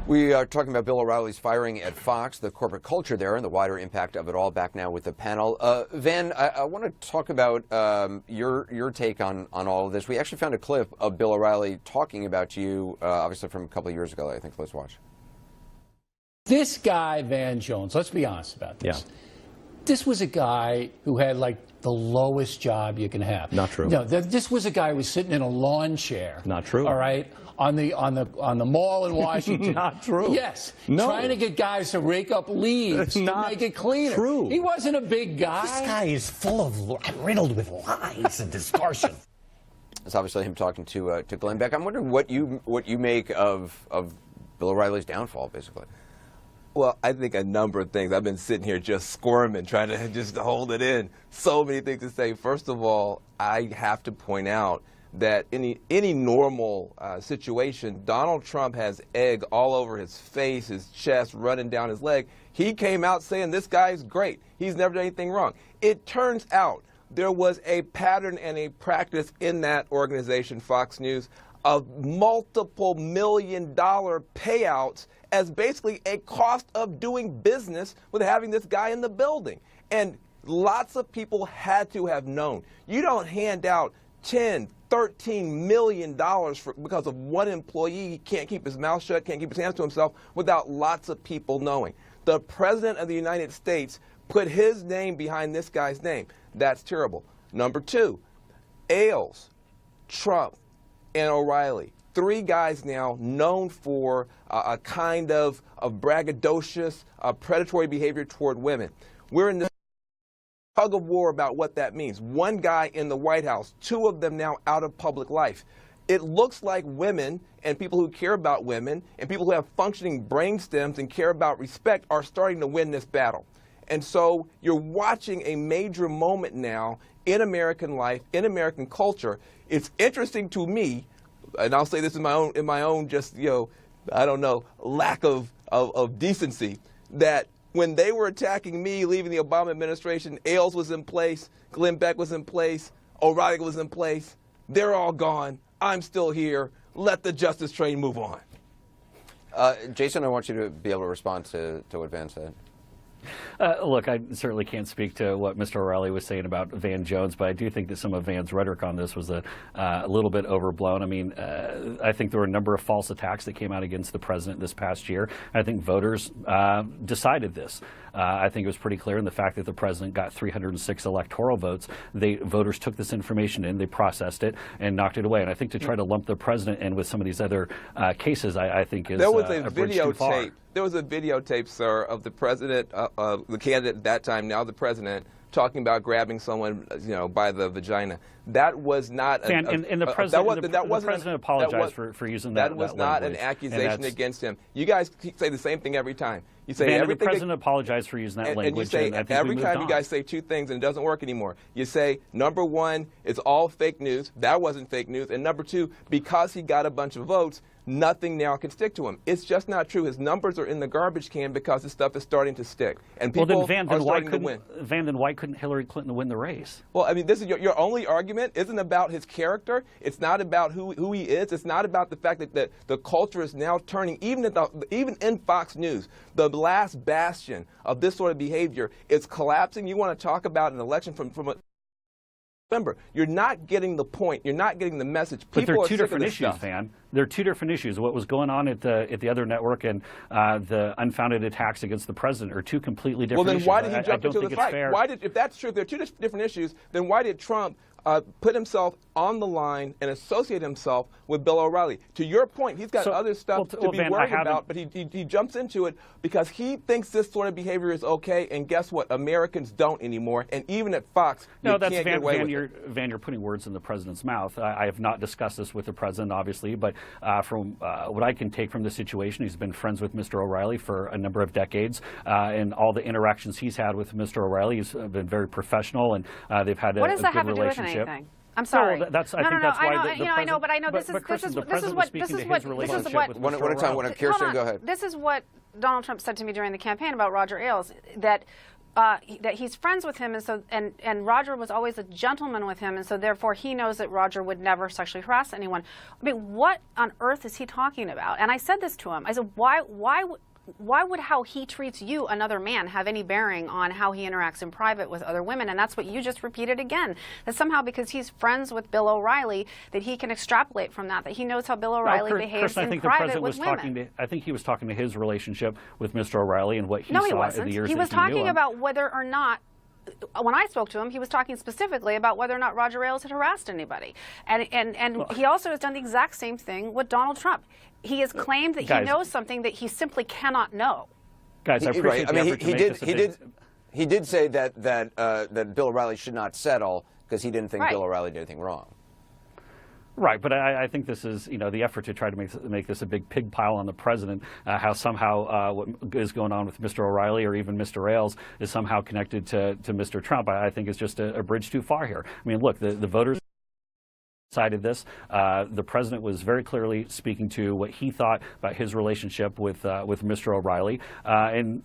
We are talking about Bill O'Reilly's firing at Fox, the corporate culture there, and the wider impact of it all. Back now with the panel. Van, I want to talk about your take on all of this. We actually found a clip of Bill O'Reilly talking about you, obviously from a couple of years ago, I think. Let's watch. This guy, Van Jones, let's be honest about this. Yeah. This was a guy who had, like, the lowest job you can have. Not true. No, this was a guy who was sitting in a lawn chair. Not true. All right, on the mall in Washington. Not true. Yes. No. Trying to get guys to rake up leaves to make it cleaner. True. He wasn't a big guy. This guy is riddled with lies and distortion. It's obviously him talking to Glenn Beck. I'm wondering what you make of Bill O'Reilly's downfall, basically. Well, I think a number of things. I've been sitting here just squirming, trying to just hold it in. So many things to say. First of all, I have to point out that any normal situation, Donald Trump has egg all over his face, his chest, running down his leg. He came out saying this guy's great. He's never done anything wrong. It turns out there was a pattern and a practice in that organization, Fox News, of multiple million-dollar payouts as basically a cost of doing business with having this guy in the building. And lots of people had to have known. You don't hand out $10, $13 million because of one employee. He can't keep his mouth shut, can't keep his hands to himself without lots of people knowing. The President of the United States put his name behind this guy's name. That's terrible. Number two, Ailes, Trump, and O'Reilly. Three guys now known for a kind of braggadocious, predatory behavior toward women. We're in this tug of war about what that means. One guy in the White House, two of them now out of public life. It looks like women and people who care about women and people who have functioning brain stems and care about respect are starting to win this battle. And so you're watching a major moment now in American life, in American culture. It's interesting to me, and I'll say this in my own just, I don't know, lack of decency, that when they were attacking me leaving the Obama administration, Ailes was in place, Glenn Beck was in place, O'Reilly was in place. They're all gone. I'm still here. Let the justice train move on. Jason, I want you to be able to respond to what Van said. Look, I certainly can't speak to what Mr. O'Reilly was saying about Van Jones, but I do think that some of Van's rhetoric on this was a little bit overblown. I mean, I think there were a number of false attacks that came out against the president this past year. I think voters decided this. I think it was pretty clear in the fact that the president got 306 electoral votes. Voters took this information in, they processed it, and knocked it away. And I think to try to lump the president in with some of these other cases, I think is there was a bridge too far. There was a videotape, sir, of the president, the candidate at that time, now the president, talking about grabbing someone, by the vagina. That was not the president apologized for using that. That was not an accusation against him. You guys say the same thing every time. You say everything. The president apologized for using that language. And you say every time you guys say two things and it doesn't work anymore. You say, number one, it's all fake news. That wasn't fake news. And number two, because he got a bunch of votes, nothing now can stick to him. It's just not true. His numbers are in the garbage can because this stuff is starting to stick. And people are starting to win. Van, then why couldn't Hillary Clinton win the race? Well, I mean, this is your only argument isn't about his character. It's not about who he is. It's not about the fact that the culture is now turning, even in Fox News, the last bastion of this sort of behavior is collapsing. You want to talk about an election from a remember, you're not getting the point. You're not getting the message. But there are two different issues, Van. There are two different issues. What was going on at the other network and the unfounded attacks against the president are two completely different issues. Well, then why did he jump into the fight? If that's true, if there are two different issues, then why did Trump put himself on the line and associate himself with Bill O'Reilly? To your point, he's got other stuff to be worried about, but he jumps into it because he thinks this sort of behavior is okay, and guess what? Americans don't anymore, and even at Fox, you can't get away with it. Van, you're putting words in the president's mouth. I have not discussed this with the president, obviously, but from what I can take from the situation, he's been friends with Mr. O'Reilly for a number of decades, and all the interactions he's had with Mr. O'Reilly, he's been very professional, and they've had a good relationship. I'm sorry. No, I think that's why I know, but I know this is what one at a time. Kirsten, go ahead. This is what Donald Trump said to me during the campaign about Roger Ailes, that that he's friends with him, and so and Roger was always a gentleman with him, and so therefore he knows that Roger would never sexually harass anyone. I mean, what on earth is he talking about? And I said this to him. I said, why would how he treats you, another man, have any bearing on how he interacts in private with other women? And that's what you just repeated again. That somehow because he's friends with Bill O'Reilly, that he can extrapolate from that he knows how Bill O'Reilly behaves Kirsten, in private with women. I think he was talking to his relationship with Mr. O'Reilly and what he No, he saw wasn't. in the years He was that he knew talking him. about whether or not. When I spoke to him, he was talking specifically about whether or not Roger Ailes had harassed anybody. And he also has done the exact same thing with Donald Trump. He has claimed that he knows something that he simply cannot know. Guys, I appreciate the effort to make this a big- he did say that Bill O'Reilly should not settle because he didn't think Bill O'Reilly did anything wrong. Right, but I think this is, the effort to try to make this a big pig pile on the president, how somehow what is going on with Mr. O'Reilly or even Mr. Ailes is somehow connected to Mr. Trump, I think is just a bridge too far here. I mean, look, the voters decided this. The president was very clearly speaking to what he thought about his relationship with Mr. O'Reilly, and